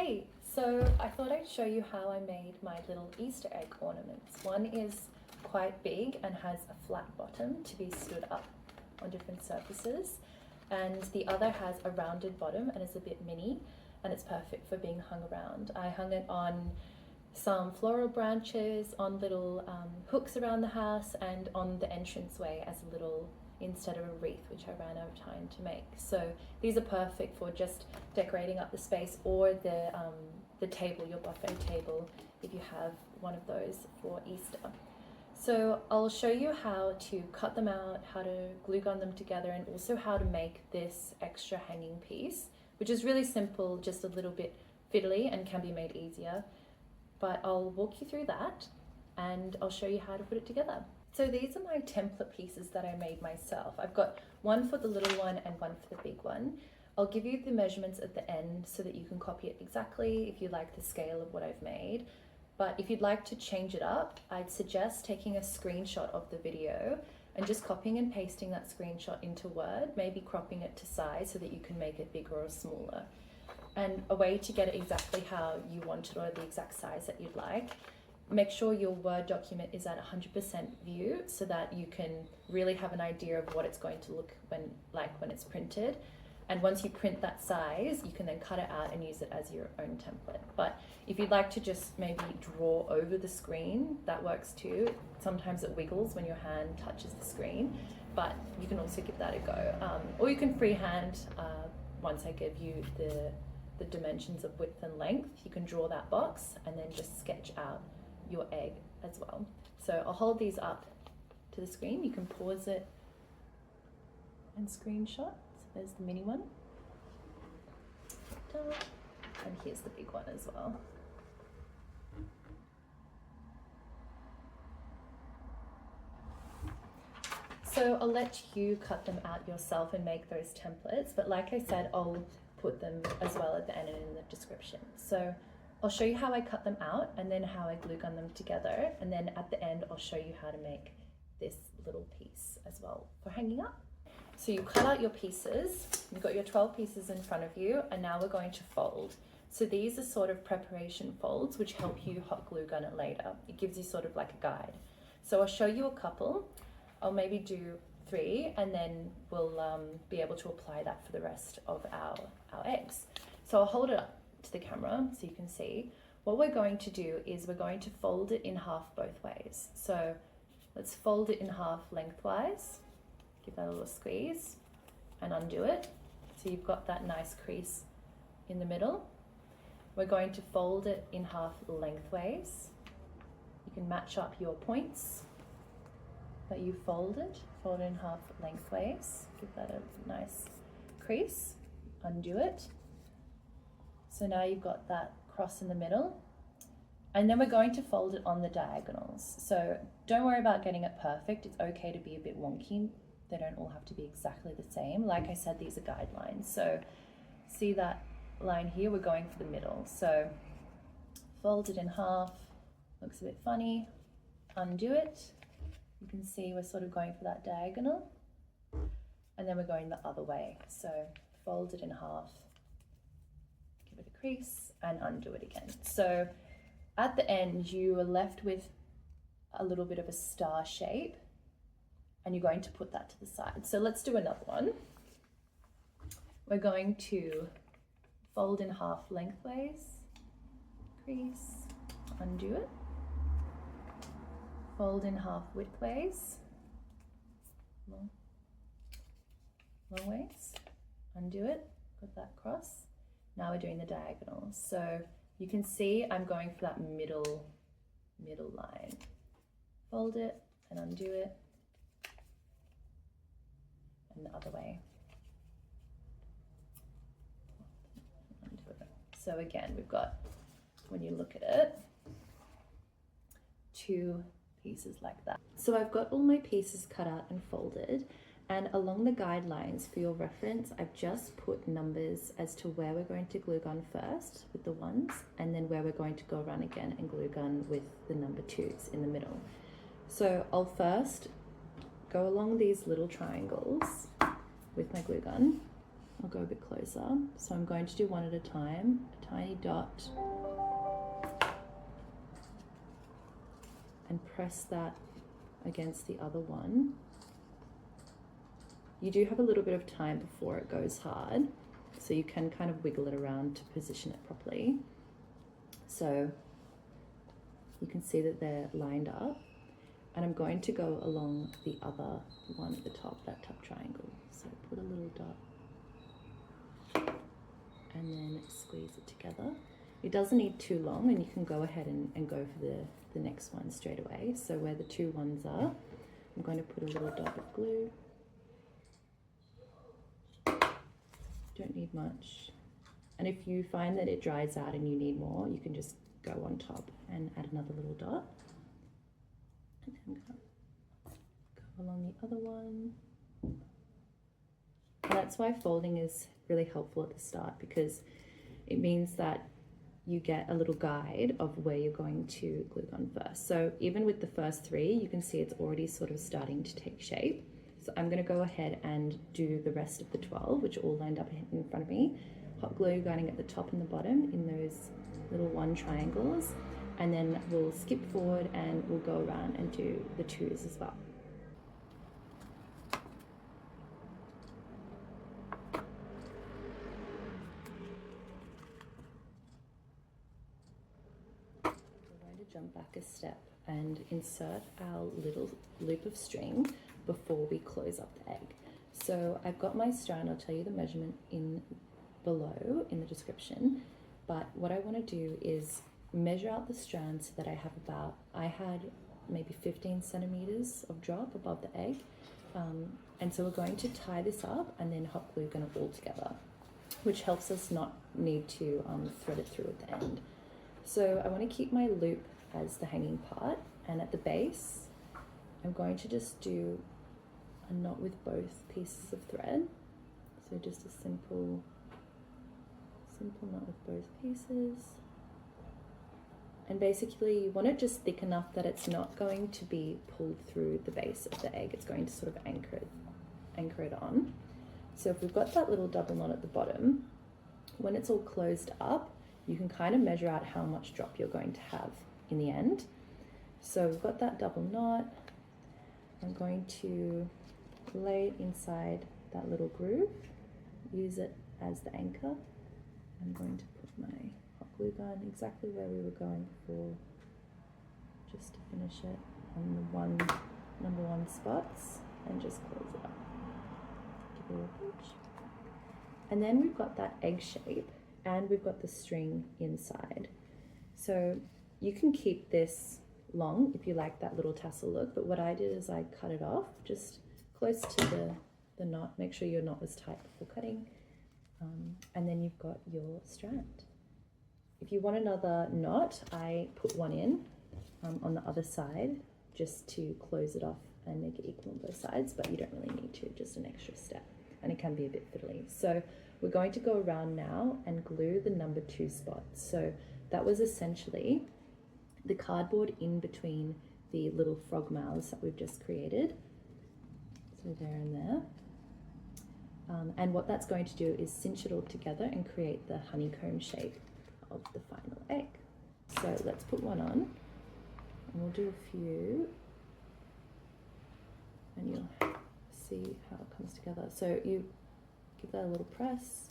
Hey, so I thought I'd show you how I made my little Easter egg ornaments. One is quite big and has a flat bottom to be stood up on different surfaces, and the other has a rounded bottom and is a bit mini, and it's perfect for being hung around. I hung it on some floral branches, on little hooks around the house, and on the entranceway as a little, instead of a wreath, which I ran out of time to make. So these are perfect for just decorating up the space, or the table, your buffet table, if you have one of those for Easter. So I'll show you how to cut them out, how to glue gun them together, and also how to make this extra hanging piece, which is really simple, just a little bit fiddly and can be made easier. But I'll walk you through that and I'll show you how to put it together. So these are my template pieces that I made myself. I've got one for the little one and one for the big one. I'll give you the measurements at the end so that you can copy it exactly if you like the scale of what I've made. But if you'd like to change it up, I'd suggest taking a screenshot of the video and just copying and pasting that screenshot into Word, maybe cropping it to size so that you can make it bigger or smaller. And a way to get it exactly how you want it, or the exact size that you'd like, make sure your Word document is at 100% view so that you can really have an idea of what it's going to look when it's printed. And once you print that size, you can then cut it out and use it as your own template. But if you'd like to just maybe draw over the screen, that works too. Sometimes it wiggles when your hand touches the screen, but you can also give that a go. Or you can freehand, once I give you the dimensions of width and length, you can draw that box and then just sketch out your egg as well. So I'll hold these up to the screen. You can pause it and screenshot. So there's the mini one. And here's the big one as well. So I'll let you cut them out yourself and make those templates, but like I said, I'll put them as well at the end and in the description. So I'll show you how I cut them out and then how I glue gun them together, and then at the end I'll show you how to make this little piece as well for hanging up. So you cut out your pieces, you've got your 12 pieces in front of you, and now we're going to fold. So these are sort of preparation folds which help you hot glue gun it later. It gives you sort of like a guide. So I'll show you a couple. I'll maybe do 3, and then we'll be able to apply that for the rest of our eggs. So I'll hold it up to the camera so you can see. What we're going to do is we're going to fold it in half both ways. So let's fold it in half lengthwise, give that a little squeeze and undo it. So you've got that nice crease in the middle. We're going to fold it in half lengthways. You can match up your points that you folded, fold it in half lengthways, give that a nice crease, undo it. So now you've got that cross in the middle, and then we're going to fold it on the diagonals. So don't worry about getting it perfect. It's okay to be a bit wonky. They don't all have to be exactly the same. Like I said, these are guidelines. So see that line here? We're going for the middle. So fold it in half, looks a bit funny, undo it. You can see we're sort of going for that diagonal, and then we're going the other way. So fold it in half, give it a crease and undo it again. So at the end you are left with a little bit of a star shape, and you're going to put that to the side. So let's do another one. We're going to fold in half lengthways, crease, undo it. Fold in half widthways, long ways, undo it, got that cross. Now we're doing the diagonals. So you can see I'm going for that middle line. Fold it and undo it, and the other way. Undo it. So again, we've got, when you look at it, 2 pieces like that. So I've got all my pieces cut out and folded, and along the guidelines for your reference, I've just put numbers as to where we're going to glue gun first with the 1s, and then where we're going to go around again and glue gun with the number 2s in the middle. So I'll first go along these little triangles with my glue gun, I'll go a bit closer. So I'm going to do one at a time, a tiny dot, and press that against the other one. You do have a little bit of time before it goes hard, so you can kind of wiggle it around to position it properly. So you can see that they're lined up, and I'm going to go along the other one at the top, that top triangle. So put a little dot and then squeeze it together. It doesn't need too long, and you can go ahead and go for the next one straight away. So where the two ones are, I'm going to put a little dot of glue. Don't need much. And if you find that it dries out and you need more, you can just go on top and add another little dot. And then go along the other one. And that's why folding is really helpful at the start, because it means that you get a little guide of where you're going to glue gun first. So even with the first three, you can see it's already sort of starting to take shape. So I'm going to go ahead and do the rest of the 12, which are all lined up in front of me. Hot glue gunning at the top and the bottom in those little one triangles, and then we'll skip forward and we'll go around and do the twos as well. We're going to jump back a step and insert our little loop of string before we close up the egg. So I've got my strand, I'll tell you the measurement below in the description, but what I want to do is measure out the strand so that I had maybe 15 centimeters of drop above the egg, and so we're going to tie this up and then hot glue gun it all together, which helps us not need to thread it through at the end. So I want to keep my loop as the hanging part, and at the base I'm going to just do a knot with both pieces of thread. So just a simple knot with both pieces. And basically you want it just thick enough that it's not going to be pulled through the base of the egg. It's going to sort of anchor it on. So if we've got that little double knot at the bottom, when it's all closed up, you can kind of measure out how much drop you're going to have in the end. So we've got that double knot. I'm going to lay it inside that little groove, use it as the anchor. I'm going to put my hot glue gun exactly where we were going before, just to finish it on the number one spots, and just close it up. Give it a pinch. And then we've got that egg shape, and we've got the string inside. So you can keep this long if you like that little tassel look, but what I did is I cut it off just close to the knot. Make sure your knot was tight before cutting, and then you've got your strand. If you want another knot, I put one in on the other side just to close it off and make it equal on both sides, but you don't really need to, just an extra step, and it can be a bit fiddly. So we're going to go around now and glue the number 2 spots. So that was essentially the cardboard in between the little frog mouths that we've just created. So there and there. And what that's going to do is cinch it all together and create the honeycomb shape of the final egg. So let's put one on, and we'll do a few, and you'll see how it comes together. So you give that a little press.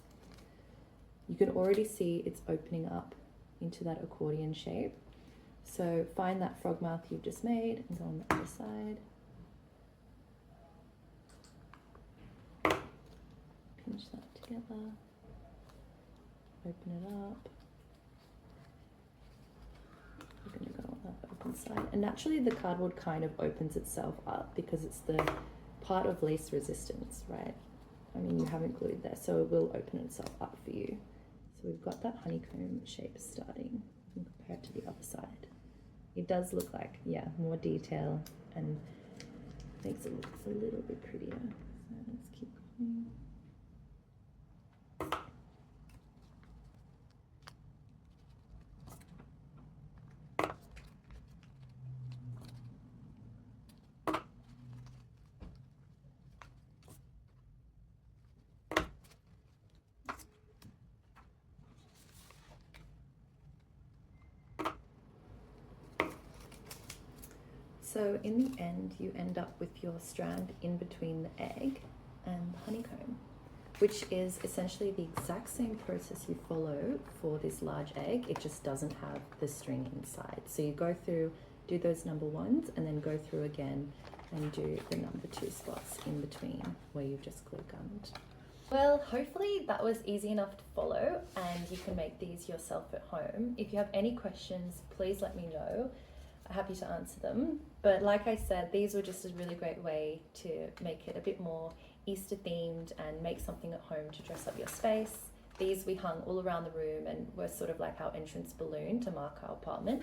You can already see it's opening up into that accordion shape. So find that frog mouth you've just made and go on the other side. Pinch that together, open it up. We're going to go on that open side. And naturally the cardboard kind of opens itself up because it's the part of least resistance, right? I mean, you haven't glued there, so it will open itself up for you. So we've got that honeycomb shape starting. You can compare it to the other side. It does look like, yeah, more detail and makes it look a little bit prettier. So let's keep going. So in the end, you end up with your strand in between the egg and the honeycomb, which is essentially the exact same process you follow for this large egg. It just doesn't have the string inside. So you go through, do those number ones, and then go through again and do the number 2 spots in between where you've just glue gummed. Well, hopefully that was easy enough to follow and you can make these yourself at home. If you have any questions, please let me know. I'm happy to answer them. But like I said, these were just a really great way to make it a bit more Easter themed and make something at home to dress up your space. These we hung all around the room and were sort of like our entrance balloon to mark our apartment.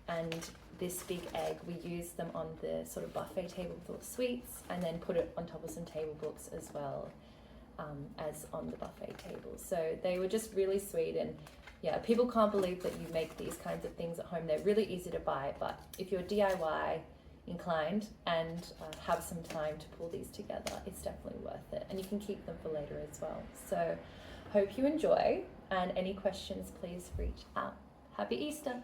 And this big egg, we used them on the sort of buffet table with all the sweets, and then put it on top of some table books as well, as on the buffet table. So they were just really sweet, and yeah, people can't believe that you make these kinds of things at home. They're really easy to buy, but if you're DIY inclined and have some time to pull these together, it's definitely worth it, and you can keep them for later as well. So hope you enjoy, and any questions, please reach out. Happy Easter!